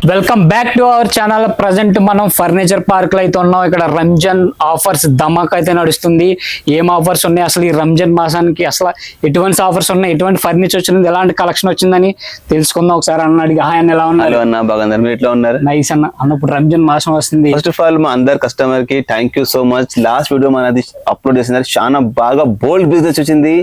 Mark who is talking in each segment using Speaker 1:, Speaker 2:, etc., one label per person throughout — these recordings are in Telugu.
Speaker 1: Welcome back to our channel. Present మనం ఫర్నిచర్ పార్క్ లో అయితే ఉన్నాం. ఇక్కడ రంజాన్ ఆఫర్స్ ధమాక్ అయితే నడుస్తుంది. ఏం ఆఫర్స్ ఉన్నాయి, అసలు ఈ రంజాన్ మాసానికి అసలు ఎటువంటి ఆఫర్స్ ఉన్నాయి, ఎటువంటి ఫర్నిచర్ వచ్చింది, ఎలాంటి కలెక్షన్ వచ్చిందని తెలుసుకుందాం. ఒకసారి అన్న అడిగి హాయ్ అన్న, ఎలా ఉన్నారు? నైస్ అన్న. అన్నప్పుడు రంజాన్ మాసం వస్తుంది.
Speaker 2: ఫస్ట్ ఆఫ్ ఆల్ మా అందరు కస్టమర్ కి thank you so much. Last video మనది అప్లోడ్ చేసినారు, చాలా బాగా బోల్డ్ బిజినెస్ వచ్చింది.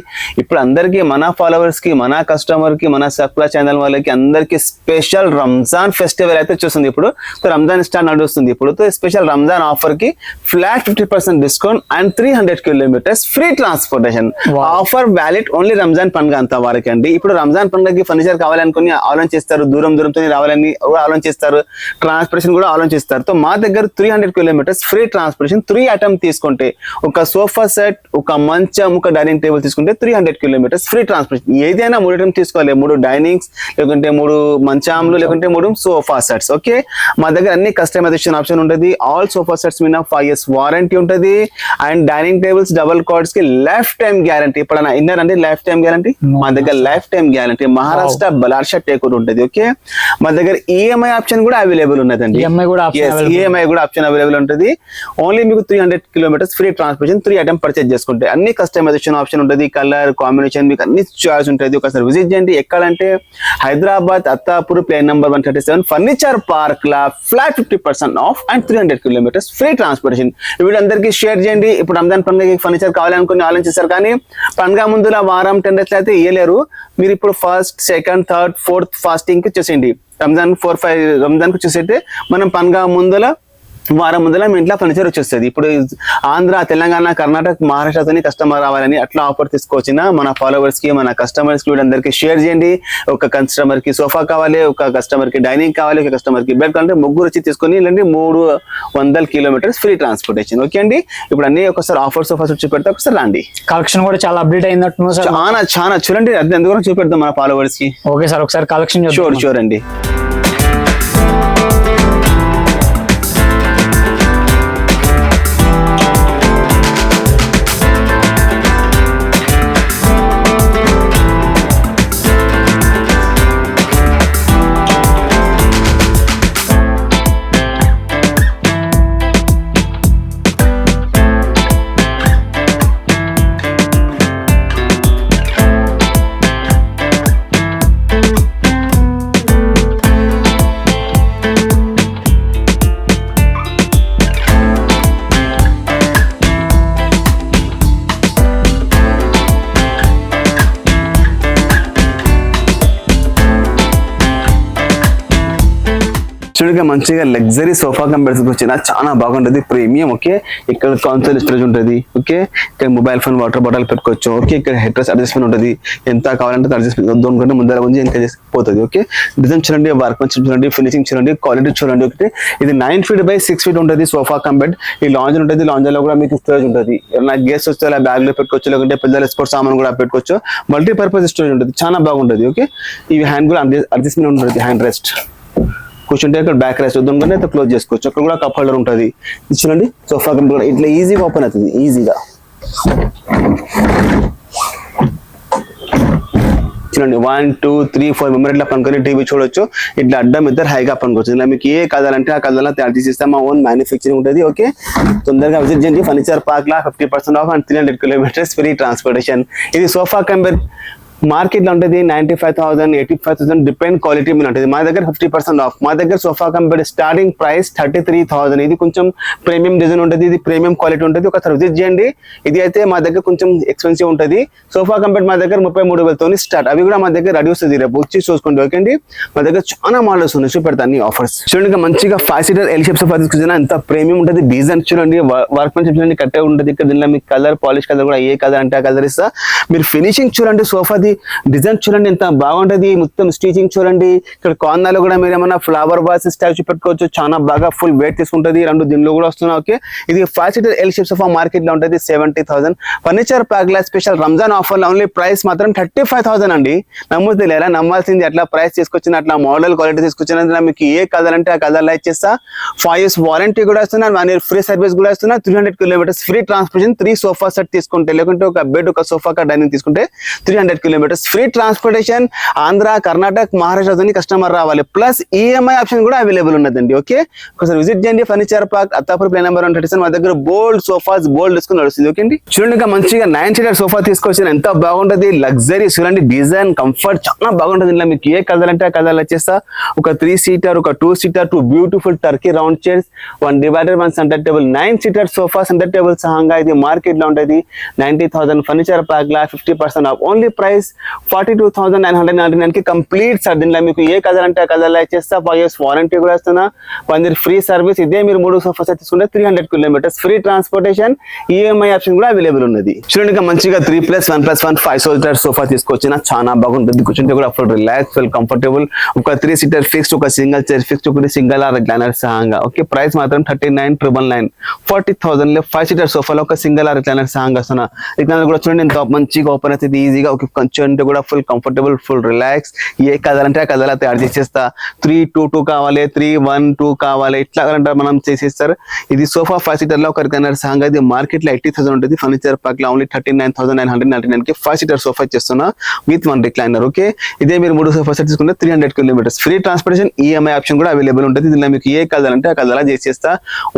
Speaker 2: ఇప్పుడు అందరికి, మన ఫాలోవర్స్ కి, మన కస్టమర్ కి, మన సప్లా ఛానల్ వాళ్ళకి అందరికి స్పెషల్ రంజాన్ ఫెస్టివల్ అయితే చూస్తుంది. ఇప్పుడు రంజాన్ స్టార్ నడుస్తుంది. ఇప్పుడు స్పెషల్ రంజాన్ ఆఫర్ కి flat 50% discount and 300 kilometres free transportation offer valid only Ramzan పండుగ అంత వరకు అండి. ఇప్పుడు రంజాన్ పండుగకి ఫర్నిచర్ కావాలనుకుని ఆలోచిస్తారు, దూరంతో రావాలని ఆలోచిస్తారు, ట్రాన్స్పోర్టేషన్ కూడా ఆలోచిస్తారు. సో మా దగ్గర 300 కిలోమీటర్స్ ఫ్రీ ట్రాన్స్పోర్టేషన్. 3 ఐటమ్ తీసుకుంటే, ఒక సోఫా సెట్, ఒక మంచం, ఒక డైనింగ్ టేబుల్ తీసుకుంటే 300 కిలోమీటర్స్ ఫ్రీ ట్రాన్స్పోర్టేషన్. ఏదైనా 3 ఐటమ్ తీసుకోవాలి, 3 డైనింగ్స్, లేకుంటే 3 మంచాములు, లేకుంటే 3 సోఫా సెట్స్. ఓకే, మా దగ్గర అన్ని కస్టమైజేషన్ ఆప్షన్ ఉంటుంది. ఆల్ సోఫా సెట్స్ మీద 5 years వారంటీ ఉంటుంది. And dining tables double cards కి లైఫ్ టైమ్ గ్యారంటీ. ఇప్పుడైనా విన్నారండి లైఫ్ టైమ్ గ్యారంటీ? మా దగ్గర life time guarantee Maharashtra Ballarsha teakwood ఉంటుంది. ఓకే, మా దగ్గర ఈఎంఐ ఆప్షన్ కూడా అవైలబుల్ ఉన్నదండి. ఈఎంఐ కూడా ఆప్షన్ అవైలబుల్ ఉంటుంది. ఓన్లీ మీకు 300 kilometres free transportation 3 item purchase చేసుకుంటే. అన్ని కస్టమైజేషన్ ఆప్షన్ ఉంటుంది, కలర్ కాంబినేషన్ మీకు అన్ని చాయిస్ ఉంటుంది. ఒకసారి విజిట్ చేయండి. ఎక్కడంటే Hyderabad Attapur plane number 137 furniture park లా flat 50% off and 300 kilometres free transportation. వీళ్ళు అందరికీ షేర్ చేయండి. ఇప్పుడు రంజాన్ పండుగకి ఫర్నిచర్ కావాలనుకుని ఆలోచిస్తారు, కానీ పండుగ ముందుల వారం 10 days అయితే ఇయ్యలేరు. మీరు ఇప్పుడు 1st, 2nd, 3rd, 4th fasting కి వచ్చేసేయండి. రంజాన్ 4-5 రంజాన్ కి వచ్చేసైతే మనం పండుగ ముందుల వారం ముందుల మీ ఇంట్లో ఫర్నిచర్ వచ్చేస్తుంది. ఇప్పుడు ఆంధ్ర, తెలంగాణ, కర్ణాటక, మహారాష్ట్రతో కస్టమర్ రావాలని అట్లా ఆఫర్ తీసుకొచ్చిన మన ఫాలోవర్స్ కి, మన కస్టమర్స్ కి వీళ్ళందరికీ షేర్ చేయండి. ఒక కస్టమర్ కి సోఫా కావాలి, ఒక కస్టమర్ కి డైనింగ్ కావాలి, ఒక కస్టమర్ కి బెడ్ కావాలంటే ముగ్గురు వచ్చి తీసుకొని ఇలాంటి 300 కిలోమీటర్స్ ఫ్రీ ట్రాన్స్పోర్టేషన్. ఓకే అండి, ఇప్పుడు అన్ని ఒకసారి ఆఫర్స్ చూపెడతా, ఒకసారి రండి.
Speaker 1: కలెక్షన్ కూడా చాలా అప్డేట్ అయినట్టు
Speaker 2: చాలా చూడండి, అది ఎందుకు చూపెడతాం మన ఫాలోవర్స్ కి.
Speaker 1: ఓకే సార్, ఒకసారి కలెక్షన్
Speaker 2: షూర్ అండి. చూడగా మంచిగా లగ్జరీ సోఫా కంపెనీస్ వచ్చిన చాలా బాగుంటది, ప్రీమియం. ఓకే, ఇక్కడ కౌన్సిల్ స్టోరేజ్ ఉంటుంది. ఓకే, ఇక్కడ మొబైల్ ఫోన్, వాటర్ బాటిల్ పెట్టుకోవచ్చు. ఓకే, ఇక్కడ హెడ్ రెస్ట్ అడ్జస్ట్మెంట్ ఉంటుంది. ఎంత కావాలంటే అడ్జస్ట్మెంట్ వద్దు ముందర గురించి ఇంకా పోతుంది. ఓకే, డిజైన్ చూడండి, వర్క్ చూడండి, ఫినిషింగ్ చూడండి, క్వాలిటీ చూడండి. ఓకే, ఇది 9 feet by 6 feet ఉంటుంది సోఫా కంపెనీ. ఈ లాంజ్ ఉంటుంది, లాంజ్ లో కూడా మీకు స్టోరేజ్ ఉంటుంది. ఏమైనా గెస్ట్ వస్తే అలా బ్యాగ్ లో పెట్టుకోవచ్చు, లేకుంటే పిల్లల స్పోర్ట్స్ సామాన్ కూడా పెట్టుకోవచ్చు. మల్టీపర్పస్ స్టోరేజ్ ఉంటుంది, చాలా బాగుంటుంది. ఓకే, ఈ హ్యాండ్ కూడా అడ్జస్ట్మెంట్ ఉంటుంది, హ్యాండ్ రెస్ట్ కూర్చుంటే ఇక్కడ బ్యాక్ రెస్ట్ వద్దుకుంటే అయితే క్లోజ్ చేసుకోవచ్చు. అక్కడ కూడా కప్ హోల్డర్ ఉంటుంది. చూడండి, సోఫా కంపెనీ కూడా ఇట్లా ఈజీగా ఓపెన్ అవుతుంది, ఈజీగా. చూడండి, 1, 2, 3, 4 మెంబర్ ఇట్లా పనుకొని టీవీ చూడొచ్చు. ఇట్లా అడ్డం ఇద్దరు హైగా పనుకోవచ్చు. ఇలా మీకు ఏ కదాలంటే ఆ కదలా తయారు చేసిస్తాం, మా ఓన్ మ్యానుఫ్యాక్చరింగ్ ఉంటుంది. ఓకే, తొందరగా విజిట్ చేయండి. ఫర్నిచర్ పార్క్ లా 50% off and 300 kilometres free transportation. ఇది సోఫా కంపెనీ మార్కెట్ లో ఉంటుంది 95,000, 85,000 డిపెండ్ క్వాలిటీ మీద ఉంటుంది. మా దగ్గర 50% ఆఫ్. మా దగ్గర సోఫా కంపెనీ స్టార్టింగ్ ప్రైస్ 33,000. ఇది కొంచెం ప్రీమియం డిజైన్ ఉంటుంది, ఇది ప్రీమియం క్వాలిటీ ఉంటుంది. ఒకసారి విజిట్ చేయండి. ఇది అయితే మా దగ్గర కొంచెం ఎక్స్పెన్సివ్ ఉంటుంది. సోఫా కంపెనీ మా దగ్గర 33,000 స్టార్ట్. అవి కూడా మా దగ్గర రెడీ వస్తుంది, రేపు వచ్చి చూసుకోండి. ఓకే అండి, మా దగ్గర చాలా మోడల్స్ ఉన్నాయి, చూపెడతాను అన్ని ఆఫర్స్. చూడండి, మంచిగా 5 seater ఎల్ షేప్ సోఫా తీసుకొచ్చిన ఎంత ప్రీమియం ఉంటుంది. డిజైన్ చూడండి, వర్క్ మెన్షిప్ చూడండి, కట్టే ఉంటుంది. ఇక్కడ దీనిలో మీకు కలర్, పాలిష్ కలర్ కూడా ఏ కలర్ అంటే ఆ కలర్ ఇస్తా. మీరు ఫినిషింగ్ చూడండి, సోఫాది డిజైన్ చూడండి ఎంత బాగుంటది. మొత్తం స్టిచింగ్ చూడండి. ఇక్కడ కార్నర్లో కూడా మీరు ఏమన్నా ఫ్లవర్ వాస్ స్టాచ్యూ పెట్టుకోవచ్చు. చాలా బాగా ఫుల్ వెయిట్ తీసుకుంటది. 2 దీనిలో కూడా వస్తున్నాయి. ఓకే, ఇది 5 seater L shape sofa market లో ఉంటుంది 70,000. ఫర్నిచర్ ప్యాక్ లా స్పెషల్ రంజాన్ ఆఫర్ లో ఓన్లీ ప్రైస్ మాత్రం 35,000 అండి. నమ్ముతుంది లేదా? నమ్మాల్సింది. అట్లా ప్రైస్ తీసుకొచ్చిన, అట్లా మోడల్ క్వాలిటీ తీసుకొచ్చిన మీకు ఏ కలర్ అంటే ఆ కలర్ లైక్ చేస్తా. 5 years వారంటీ కూడా ఇస్తున్నా, 1 year ఫ్రీ సర్వీస్ కూడా ఇస్తున్నా. 300 kilometers free transportation. 3 sofa set తీసుకుంటే, లేకుంటే ఒక బెడ్, ఒక సోఫా, డైనింగ్ తీసుకుంటే 300 kilometers kilometres free transportation. Andhra, Karnataka, Maharashtra customer రావాలి. ప్లస్ ఈఎంఐ ఆప్షన్ కూడా అవైలబుల్ ఉన్నదండి. ఓకే, ఒకసారి విజిట్ చేయండి furniture park, Attapur plane number 137. మా దగ్గర బోల్డ్ సోఫాస్, బోల్డ్ డిస్కౌంట్ నడుస్తుంది. ఓకే అండి, చూడండి ఇంకా మంచిగా 9 సీటర్ సోఫా తీసుకొచ్చిన ఎంత బాగుంటది. లగ్జరీ చూడండి, డిజైన్, కంఫర్ట్ చాలా బాగుంటది. ఇలా మీకు ఏ కలర్ అంటే ఆ కలర్ వచ్చేస్తా. ఒక 3 సీటర్, ఒక 2 seater, 2 beautiful Turkey round chairs, 1 divider, 1 centre table, 9 seater sofa centre table సహంగా ఇది మార్కెట్ లో ఉంటది 90,000 ఫర్నిచర్ పార్క్ లా 50% ఆఫ్. ఓన్లీ ప్రైస్ 42,999 కి కంప్లీట్ సార్. దీనిలో మీకు ఏ కలర్ అంటే ఆ కలర్ లా ఇచ్చేస్తా. 5 years వారంటీ కూడా ఇస్తున్నా. 1 year ఫ్రీ సర్వీస్. ఇదే మీరు 3 సోఫా సెట్ తీసుకుంటే 300 kilometres free transportation, EMI option కూడా అవైలబుల్ ఉన్నది. చూడండి ఇంకా మంచిగా 3+1+1 5 సీటర్ సోఫా తీసుకొచ్చిన చాలా బాగుంటుంది. కూర్చుంటే కూడా ఫుల్ రిలాక్స్, ఫుల్ కంఫర్టబుల్. ఒక 3 సీటర్ ఫిక్స్డ్, ఒక సింగిల్ చైర్ ఫిక్స్డ్, ఒకటి సింగిల్ ఆర్ రిక్లైనర్ సహంగా. ఓకే, ప్రైస్ మాత్రం 39,999. 40,000 లో 5 సీటర్ సోఫాలో ఒక సింగిల్ ఆర్ రిక్లైనర్ సహంగా వస్తున్నా. రిక్లైనర్ కూడా చూడండి ఎంత మంచిగా ఓపెన్ అవుతుంది ఈజీగా. ఒక కొంచెం కూడా ఫుల్ కంఫర్టబుల్, ఫుల్ రిలాక్స్. ఏ కలర్ అంటే ఆ కలర్ తయారు చేసేస్తా. 322 కావాలి, 312 కావాలి, ఇట్లా అంటే మనం చేసేస్తారు. ఇది సోఫా 5 సీటర్ లో ఒక రిక్లైనర్ సహంగా. ఇది మార్కెట్ లో 80,000 ఉంటుంది. ఫర్నిచర్ పార్క్ లో ఓన్లీ 39,999 కి 5 సీటర్ సోఫా చేస్తున్నా విత్ 1 రిక్లైనర్. ఓకే, ఇదే మీరు 3 సోఫా సెట్ తీసుకుంటే 300 kilometres free transportation, EMI option కూడా అవైలబుల్ ఉంటుంది. దీనిలో మీకు ఏ కలర్ అంటే ఆ కలర్ చేసేస్తా.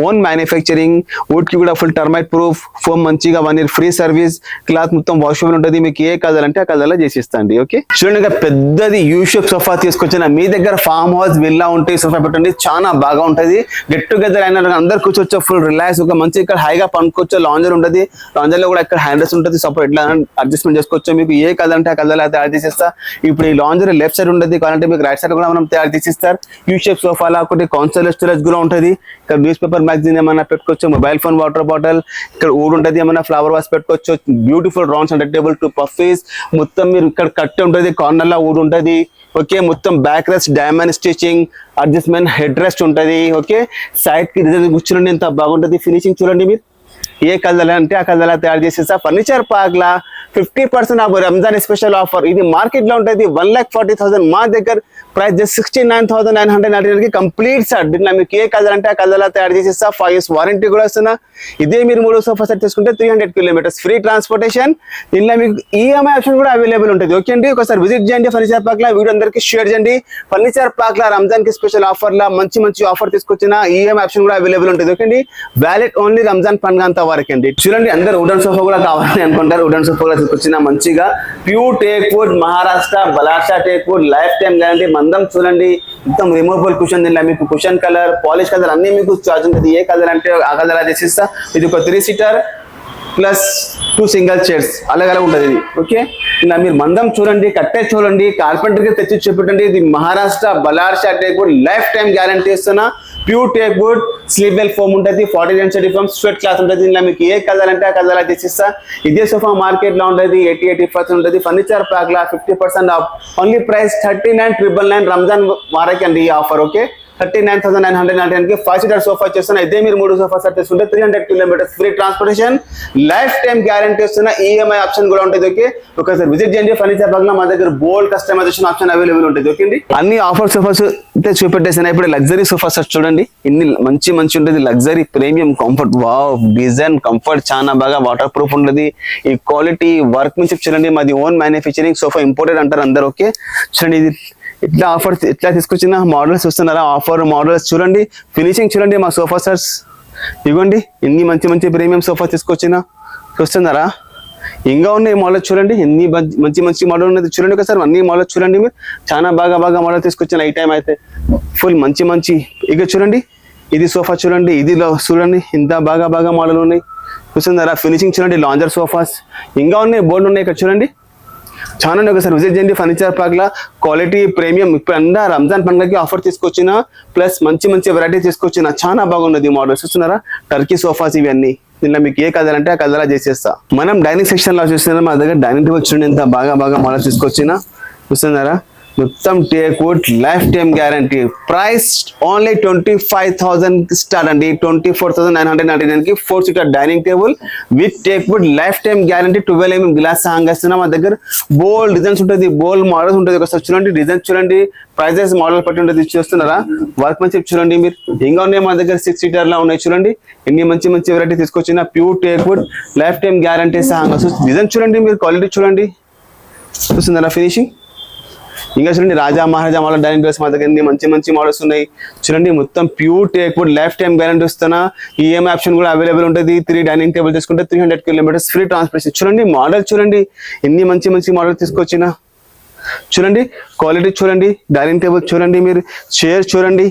Speaker 2: ఓన్ మ్యానుఫ్యాక్చరింగ్, వుడ్ కి కూడా ఫుల్ టర్మైట్ ప్రూఫ్, ఫోమ్ మంచిగా 1 year ఫ్రీ సర్వీస్, క్లాత్ మొత్తం వాషబుల్ ఉంటుంది. మీకు ఏ కలర్ అంటే ఆ కలర్ చేసేస్తా అండి. ఓకే, చూడండి పెద్దది యూ షేప్ సోఫా తీసుకొచ్చిన. మీ దగ్గర ఫామ్ హౌస్, విల్లా ఉంటే సోఫా పెట్టండి, చాలా బాగా ఉంటది. గెట్ టుగెదర్ అయినా అందరు కూర్చోవచ్చు, ఫుల్ రిలాక్స్. ఒక మంచి ఇక్కడ హైగా పనుకోవచ్చు. లాంజర్ ఉంటుంది, లాంజర్ లో కూడా ఇక్కడ హ్యాండిల్స్ ఉంటుంది, సపోర్ట్ ఎట్లా అడ్జస్ట్మెంట్ చేసుకోవచ్చు. మీకు ఏ కలర్ అంటే ఆ కలర్ తయారు చేసేస్తా. ఇప్పుడు ఈ లాంజర్ లెఫ్ట్ సైడ్ ఉంటుంది, కావాలంటే మీకు రైట్ సైడ్ కూడా మనం తయారు చేసిస్తారు. యూ షేప్ సోఫాలా ఒకటి కౌన్సిల్ స్టోరేజ్ కూడా ఉంటుంది. ఇక్కడ న్యూస్ పేపర్, మ్యాగజైన్ ఏమైనా పెట్టుకోవచ్చు, మొబైల్ ఫోన్, వాటర్ బాటిల్, ఇక్కడ వుడ్ ఉంటుంది, ఏమైనా ఫ్లవర్ వాస్ పెట్టుకోవచ్చు. Beautiful round centre table, 2 puffies, మొత్తం మీరు ఇక్కడ కట్ ఉంటుంది, కార్నర్ లో వుడ్ ఉంటుంది. ఓకే, మొత్తం back rest, diamond stitching, adjustment, head rest ఉంటుంది. ఓకే, సైడ్ కి డిజైన్ కూర్చోండి ఎంత బాగుంటుంది. ఫినిషింగ్ చూడండి మీరు ఏ కలర్ అంటే ఆ కలర్ తయారు చేసేస్తా. ఫర్నిచర్ పార్క్ లా 50% ఆఫ్ రంజాన్ స్పెషల్ ఆఫర్. ఇది మార్కెట్ లో ఉంటుంది 1,40,000. మా దగ్గర ప్రైస్ జస్ట్ 69,999 కి కంప్లీట్ సెట్. దీంట్లో మీకు ఏ కలర్ అంటే ఆ కలర్ తయారు చేసేస్తా. 5 years వారంటీ కూడా వస్తున్నా. ఇదే మీరు 3 సోఫా సెట్ తీసుకుంటే 300 కిలోమీటర్స్ ఫ్రీ ట్రాన్స్పోర్టేషన్. దీనిలో మీకు ఈఎంఐ ఆప్షన్ కూడా అవైలబుల్ ఉంటుంది. ఓకే అండి, ఒకసారి విజిట్ చేయండి ఫర్నిచర్ పార్క్ లా. వీడియో అందరికీ షేర్ చేయండి. ఫర్నిచర్ పార్క్ లా రంజాన్ కి స్పెషల్ ఆఫర్ లా మంచి ఆఫర్ తీసుకొచ్చిన. ఈఎంఐ ఆప్షన్ కూడా అవైలబుల్ ఉంటుంది. ఓకే అండి, వ్యాలిడ్ ఓన్లీ రంజాన్ పండుగ అంత వరకు అండి. చూడండి అందరు వుడెన్ సోఫా కూడా కావాలని అనుకుంటారు. వుడెన్ సోఫా కూడా తీసుకొచ్చిన మంచిగా pure teak wood, Maharashtra Ballarsha teak wood, life time guarantee. మందం చూడండి మొత్తం రిమూవబుల్ కుషన్. దీనిలో మీకు కుషన్ కలర్, పాలిష్ కలర్ అన్ని మీకు చార్జ్ ఉంటుంది. ఏ కలర్ అంటే ఆ కలర్ చేసిస్తా. ఇది ఒక 3 సీటర్ ప్లస్ 2 సింగిల్ చైర్స్ అలాగే ఉంటుంది ఇది. ఓకే, ఇలా మీరు మందం చూడండి, కట్టే చూడండి, కార్పెంటర్ కి తెచ్చి చూపెట్టండి. ఇది Maharashtra Ballarsha teak wood, life time guarantee ఇస్తున్నా. Pure teak wood, Sleepwell foam ఉంటుంది, 40 density ఫోమ్, స్వెట్ క్లాత్ ఉంటుంది. దీనిలో మీకు ఏ కలర్ అంటే ఆ కలర్ తెచ్చిస్తా. ఇదే సోఫా మార్కెట్ లో ఉంటుంది 80% ఉంటుంది. ఫర్నిచర్ పార్క్ లా 50% ఆఫ్. ఓన్లీ ప్రైస్ 39,999 రంజాన్ వారికి అండి ఈ ఆఫర్. ఓకే, 39,999 కి 5 సీటర్ సోఫా చేస్తున్నా. ఇదే మీరు 3 సోఫా సెట్ తీసుకుంటే 300 kilometres free transportation, life time guarantee ఇస్తున్నా. ఈఎంఐ ఆప్షన్ కూడా ఉంటుంది. ఓకే, ఒకసారి విజిట్ చేయండి ఫర్నిచర్ పార్క్ లో. మా దగ్గర బోల్డ్ కస్టమైజేషన్ ఆప్షన్ అవైలబుల్ ఉంటుంది. ఓకే అండి, అన్ని ఆఫర్ సోఫాస్ అయితే చూపెట్టేసిన. ఇప్పుడు లగ్జరీ సోఫా సెట్ చూడండి, ఇన్ని మంచి ఉంటుంది. Luxury, premium, comfort, wow, design, comfort చాలా బాగా, వాటర్ ప్రూఫ్ ఉంటుంది. ఈ క్వాలిటీ వర్క్మెన్షిప్ చూడండి. మాది ఓన్ మ్యానుఫ్యాక్చరింగ్, సోఫా ఇంపోర్టెడ్ అంటారు అందరు. ఓకే, చూడండి ఇది ఇట్లా ఆఫర్ ఇట్లా తీసుకొచ్చిన మోడల్స్ చూస్తున్నారా. ఆఫర్ మోడల్స్ చూడండి, ఫినిషింగ్ చూడండి. మా సోఫా సెట్స్ ఇవ్వండి, ఇన్ని మంచి ప్రీమియం సోఫా తీసుకొచ్చిన చూస్తున్నారా. ఇంకా ఉన్నాయి మోడల్ చూడండి, ఎన్ని మంచి మోడల్ ఉన్నది చూడండి. ఒకసారి అన్ని మోడల్ చూడండి. మీరు చాలా బాగా మోడల్ తీసుకొచ్చిన. ఈ టైం అయితే ఫుల్ మంచి ఇక చూడండి. ఇది సోఫా చూడండి, ఇది చూడండి ఎంత బాగా మోడల్ ఉన్నాయి చూస్తున్నారా. ఫినిషింగ్ చూడండి, లాంజర్ సోఫాస్ ఇంకా ఉన్నాయి, బోర్డు ఉన్నాయి ఇక్కడ చూడండి. చాలా ఒకసారి విజిట్ చేయండి ఫర్నిచర్ పార్క్ లా. Quality, premium. ఇప్పుడు అంతా రంజాన్ పండుగకి ఆఫర్ తీసుకొచ్చిన, ప్లస్ మంచి వెరైటీ తీసుకొచ్చిన. చాలా బాగున్నది మోడల్ చూస్తున్నారా. టర్కీ సోఫాస్ ఇవన్నీ. దీనిలో మీకు ఏ కలర్ అంటే ఆ కలర్ చేసేస్తా. మనం డైనింగ్ సెక్షన్ లో చూస్తున్నాం. మా దగ్గర డైనింగ్ టేబుల్ చూడండి ఎంత బాగా మోడల్ తీసుకొచ్చిన చూస్తున్నారా. మొత్తం teak wood, life time guarantee. Price only 25,000 start అండి. 24,999 కి 4 seater dining table with take wood, life time guarantee. 12 mm glass song ఇస్తున్నాం. మా దగ్గర బోల్డ్ డిజైన్స్ ఉంటుంది, బోల్డ్ మోడల్స్ ఉంటుంది. ఒకసారి చూడండి, డిజైన్ చూడండి, ప్రైజెస్ మోడల్ పట్టి ఉంటుంది చూస్తున్నారా. వర్క్ మంచి చూడండి మీరు. ఇంకా ఉన్నాయి మా దగ్గర 6 సీటర్ లా ఉన్నాయి చూడండి. ఎన్ని మంచి వెరైటీ తీసుకొచ్చిన. Pure teak wood, life time guarantee song. Design చూడండి మీరు, క్వాలిటీ చూడండి. చూస్తుందా ఫినిషింగ్. ఇంకా చూడండి రాజా మహారాజా మోడల్ డైనింగ్ టేబుల్స్ మా దగ్గర మంచి మంచి మోడల్స్ ఉన్నాయి. చూడండి మొత్తం pure teak wood life time guarantee ఇస్తున్నా. ఈఎంఐ ఆప్షన్ కూడా అవైలబుల్ ఉంటుంది. 3 డైనింగ్ టేబుల్ తీసుకుంటే 300 కిలోమీటర్స్ ఫ్రీ ట్రాన్స్పోర్టేషన్. చూడండి మోడల్ చూడండి ఎన్ని మంచి మంచి మోడల్ తీసుకొచ్చినా. చూడండి క్వాలిటీ చూడండి, డైనింగ్ టేబుల్ చూడండి, మీరు చైర్ చూడండి,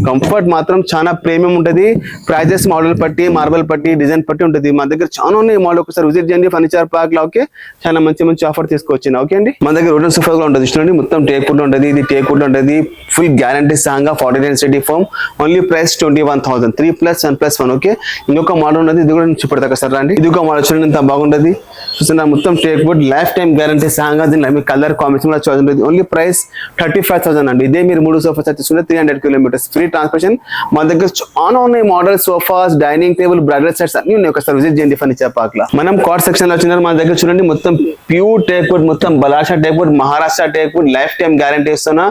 Speaker 2: కంఫర్ట్ మాత్రం చాలా ప్రీమియం ఉంటుంది. ప్రైజెస్ మోడల్ పట్టి, మార్బల్ పట్టి, డిజైన్ పట్టి ఉంటుంది. మా దగ్గర చాలా ఉన్నాయి మోడల్. ఒకసారి విజిట్ చేయండి ఫర్నిచర్ పార్క్ లో. ఓకే, చాలా మంచి మంచి ఆఫర్ తీసుకొచ్చిన. ఓకే అండి, మా దగ్గర వుడెన్ సోఫా కూడా ఉంటుంది. చూడండి మొత్తం టేక్ వుడ్ ఉంటుంది. ఇది టేక్ వుడ్ ఉంటుంది, ఫుల్ గ్యారంటీ సాంగా 49 సిటీ ఫోమ్. Only price 21,000. 3+1+1. ఓకే, ఇంకొక మోడల్ ఉన్నది, ఇది కూడా చూపెడతా సార్ అండి. ఇది ఒక మోడల్ చూడండి ఎంత బాగుంటుంది. చూస్తున్నా మొత్తం teak wood life time guarantee సాంగా. దీనిలో మీ కలర్ కాంబినేషన్ కూడా చాయిస్ ఉంటుంది. ఓన్లీ ప్రైస్ 35,000 అండి. ఇదే మీరు 3 సోఫా సెట్ తీసుకుంటే 300 కిలోమీటర్స్ ఫ్రీ ట్రాన్స్పోర్టేషన్. మా దగ్గర చాలా ఉన్నాయి model sofas, dining table, bridal sets అన్ని ఉన్నాయి. ఒకసారి విజిట్ చేయండి ఫర్నిచర్ పార్క్ లో. మనం కార్డ్ సెక్షన్ లో వచ్చినారు. మా దగ్గర చూడండి మొత్తం ప్యూర్ టేక్ వుడ్, మొత్తం Ballarsha teak wood, Maharashtra teak wood life time guarantee ఇస్తున్నా.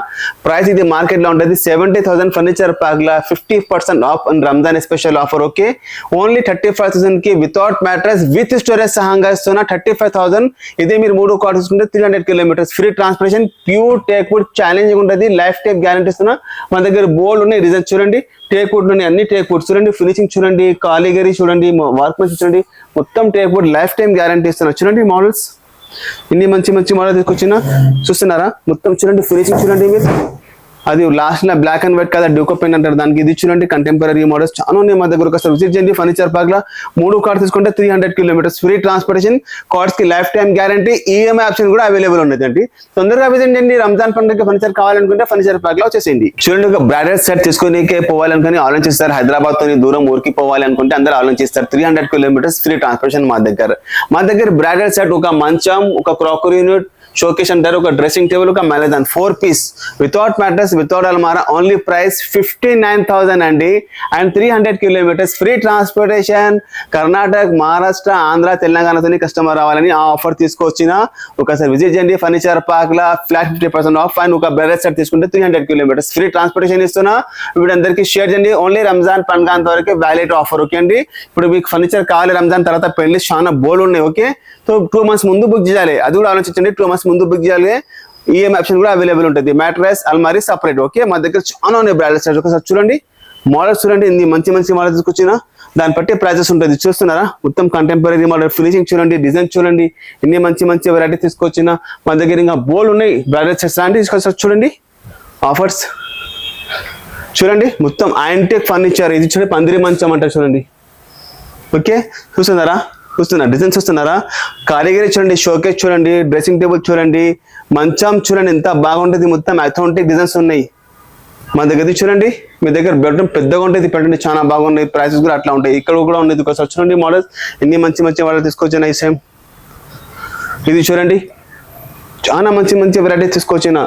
Speaker 2: ప్రైస్ ఇది మార్కెట్ లో ఉంటుంది 70,000. ఫర్నిచర్ పార్క్ లో 50% off Ramzan special offer. Okay, only 35,000 కి వితౌట్ మ్యాట్రెస్ విత్ స్టోరేజ్ సహంగా ఇస్తున్నా 35,000. ఇదే మీరు 3 కార్డ్ తీసుకుంటే 300 kilometres free transportation. Pure teak wood challenging ఉంటుంది, లైఫ్ టైం గ్యారంటీ ఇస్తున్నా. మా దగ్గర బోల్డ్ ఉన్నాయి డిజైన్ చూడండి. టేక్ వుడ్ ఉన్నాయి, అన్ని టేక్ వుడ్ చూడండి. ఫినిషింగ్ చూడండి, కాలిగరీ చూడండి, వర్క్ చూడండి, మొత్తం teak wood life time guarantee ఇస్తున్నా. చూడండి మోడల్స్ ఇన్ని మంచి మంచి మోడల్ తీసుకొచ్చిన. చూస్తున్నారా మొత్తం చూడండి ఫినిషింగ్ చూడండి. మీరు అది లాస్ట్ లో బ్లాక్ అండ్ వైట్ కదా, డ్యూకో పెన్ అంటారు దానికి. ఇది చూడండి కంటెంపరీ మోడల్స్ చాలా ఉన్నాయి మా దగ్గర. ఒకసారి విజిట్ చేయండి ఫర్నిచర్ పార్క్ లో. 3 కార్డ్స్ తీసుకుంటే 300 కిలోమీటర్స్ ఫ్రీ ట్రాన్స్పోర్టేషన్. కార్డ్స్ కి life time guarantee, EMI option కూడా అవైలబుల్ ఉన్నదండి. తొందరగా విజిట్ చేయండి. రంజాన్ పండుగ ఫర్నిచర్ కావాలనుకుంటే ఫర్నిచర్ పార్క్ లో వచ్చేసేయండి. చూడండి ఒక బ్రైడల్ సెట్ తీసుకుని పోవాలనుకుని ఆలోచిస్తారు. హైదరాబాద్ తో దూరం ఊరికి పోవాలి అనుకుంటే అందరూ ఆలోచిస్తారు. 300 కిలోమీటర్స్ ఫ్రీ ట్రాన్స్పోర్టేషన్ మా దగ్గర బ్రైడల్ సెట్, ఒక మంచం, ఒక క్రాకరీ యూనిట్, షోకేస్ అంటారు, ఒక డ్రెస్సింగ్ టేబుల్, ఒక మెలదాన్ 4 పీస్ వితౌట్ మ్యాట్రెస్, వితౌట్ అల్మారా. ఓన్లీ ప్రైస్ 59,000 అండి. And 300 kilometres free transportation. Karnataka, Maharashtra, Andhra, తెలంగాణతో కస్టమర్ రావాలని ఆ ఆఫర్ తీసుకొచ్చిన. ఒకసారి విజిట్ చేయండి ఫర్నిచర్ పార్క్ లా. Flat 50% off. అండ్ ఒక బ్రైడల్ సెట్ తీసుకుంటే 300 కిలోమీటర్స్ ఫ్రీ ట్రాన్స్పోర్టేషన్ ఇస్తున్నా. ఇప్పుడు అందరికీ షేర్ చేయండి. ఓన్లీ రంజాన్ పండుగ వరకు వ్యాలిడ్ ఆఫర్. ఓకే అండి, ఇప్పుడు మీకు ఫర్నిచర్ కావాలి. రంజాన్ తర్వాత పెళ్లి చాలా బోల్డ్ ఉన్నాయి. ఓకే, సో 2 months ముందు బుక్ చేయాలి. అది కూడా ఆలోచించండి. 2 months ముందు బుక్ చేయాలి. ఈఎంఐ ఆప్షన్ కూడా అవైలబుల్ ఉంటుంది. మ్యాట్రెస్, అల్మారీ సపరేట్. ఓకే, మా దగ్గర చాలా ఉన్నాయి బ్రైడల్ సెట్స్. ఒకసారి చూడండి మోడల్స్ చూడండి, ఇన్ని మంచి మంచి మోడల్స్ తీసుకొచ్చిన. దాన్ని బట్టి ప్రైజెస్ ఉంటుంది. చూస్తున్నారా మొత్తం కంటెంపరీ మోడల్. ఫినిషింగ్ చూడండి, డిజైన్ చూడండి, ఇన్ని మంచి మంచి వెరైటీ తీసుకొచ్చిన. మా దగ్గర ఇంకా బోల్డ్ ఉన్నాయి బ్రైడల్ సెట్స్. అండి చూడండి ఆఫర్స్ చూడండి. మొత్తం యాంటిక్ ఫర్నిచర్. ఇది చూడండి పందిరి మంచం అంటారు చూడండి. ఓకే, చూస్తున్నారా డిజైన్స్ చూస్తున్నారా. కారిగిరి చూడండి, షోకేస్ చూడండి, డ్రెస్సింగ్ టేబుల్ చూడండి, మంచం చూడండి ఎంత బాగుంటుంది. మొత్తం అథెంటిక్ డిజైన్స్ ఉన్నాయి మా దగ్గర. చూడండి మీ దగ్గర బెడ్రూమ్ పెద్దగా ఉంటుంది, పెట్టండి చాలా బాగున్నాయి. ప్రైసెస్ కూడా అట్లా ఉంటాయి. ఇక్కడ కూడా ఉన్నది. ఒకసారి చూడండి మోడల్స్, ఎన్ని మంచి మంచి మోడల్ తీసుకొచ్చిన. ఈ సేమ్ ఇది చూడండి, చాలా మంచి మంచి వెరైటీస్ తీసుకొచ్చిన.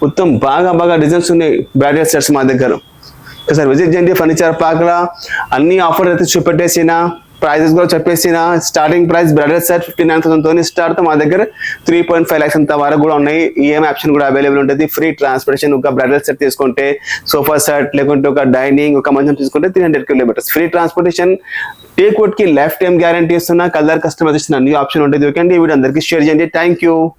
Speaker 2: మొత్తం బాగా డిజైన్స్ ఉన్నాయి బ్రైడల్ సెట్స్ మా దగ్గర. ఒకసారి విజిట్ చేయండి ఫర్నిచర్ పార్క్ లా. అన్ని ఆఫర్ అయితే చూపెట్టేసిన, ప్రైజెస్ కూడా చెప్పేసిన. స్టార్టింగ్ ప్రైస్ బ్రైడల్ సెట్ 59,000 తోని స్టార్ట్. మా దగ్గర 3.5 lakhs అంత వరకు కూడా ఉన్నాయి. ఈఎంఐ ఆప్షన్ కూడా అవైలబుల్ ఉంటుంది. Free transportation. ఒక బ్రైడల్ సెట్ తీసుకుంటే, సోఫా సెట్ లేకుంటే ఒక డైనింగ్, ఒక మంచం తీసుకుంటే 300 kilometres free transportation. Teak wood కి లైఫ్ టైం గ్యారంటీ ఇస్తున్నా. కలర్ కస్టమైజేషన్ అన్ని ఆప్షన్ ఉంటుంది. ఓకే అండి, ఈ వీడియో అందరికీ షేర్ చేయండి. Thank you.